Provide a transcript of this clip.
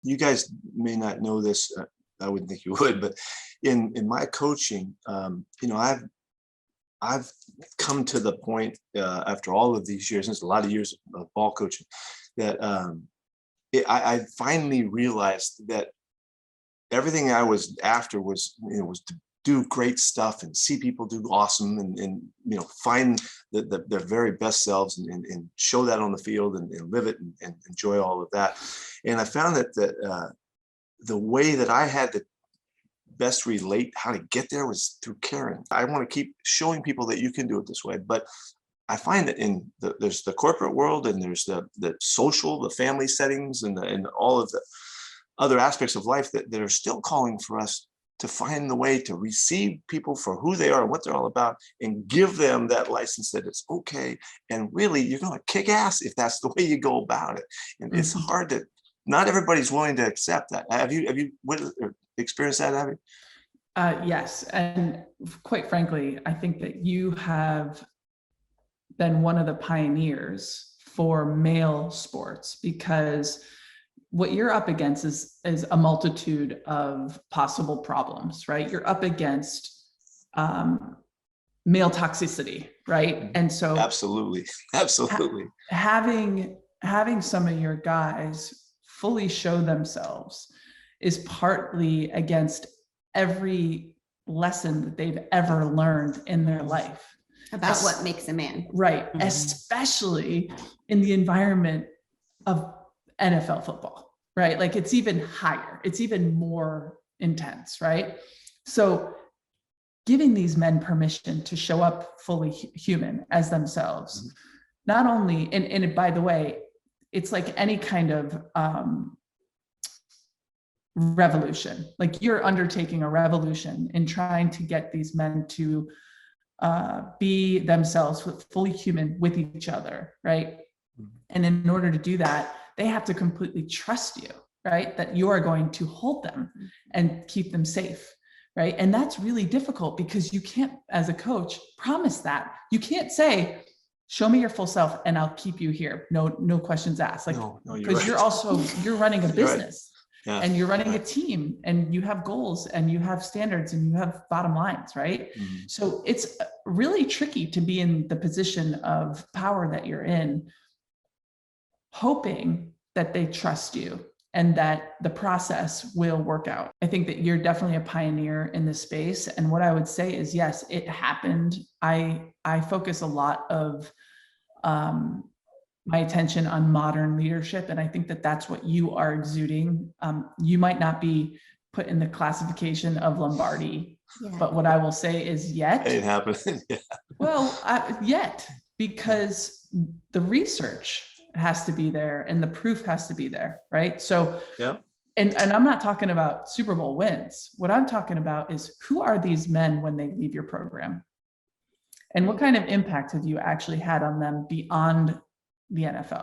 you guys may not know this. I wouldn't think you would, but in my coaching, you know, I've come to the point after all of these years, and it's a lot of years of ball coaching, that I finally realized that everything I was after was, you know, was to do great stuff and see people do awesome and you know, find their very best selves and show that on the field and live it and enjoy all of that. And I found that the way that I had to best relate how to get there was through caring. I want to keep showing people that you can do it this way, but I find that there's the corporate world and there's the social, the family settings and all of the other aspects of life that are still calling for us to find the way to receive people for who they are and what they're all about and give them that license that it's okay. And really, you're going to kick ass if that's the way you go about it. And it's hard to, not everybody's willing to accept that. Have you experienced that, Abby? Yes. And quite frankly, I think that you have been one of the pioneers for male sports, because what you're up against is a multitude of possible problems, right? You're up against male toxicity, right? And so absolutely having some of your guys fully show themselves is partly against every lesson that they've ever learned in their life about what makes a man, right? Especially in the environment of NFL football, right? Like it's even higher, it's even more intense, right? So giving these men permission to show up fully human as themselves, not only, and by the way, it's like any kind of revolution, like you're undertaking a revolution in trying to get these men to be themselves, fully human with each other, right? And in order to do that, they have to completely trust you, right? That you are going to hold them and keep them safe, right? And that's really difficult because you can't, as a coach, promise that. You can't say, show me your full self and I'll keep you here. No questions asked. Like, because you're running a business. Yeah. And you're running a team and you have goals and you have standards and you have bottom lines, right? So it's really tricky to be in the position of power that you're in, hoping that they trust you and that the process will work out. I think that you're definitely a pioneer in this space. And what I would say is, yes, it happened. I focus a lot of my attention on modern leadership. And I think that that's what you are exuding. You might not be put in the classification of Lombardi, but what I will say is yet. It happened. Yeah. Well, yet, because the research has to be there and the proof has to be there, right? So, yeah. And I'm not talking about Super Bowl wins. What I'm talking about is, who are these men when they leave your program? And what kind of impact have you actually had on them beyond the NFL?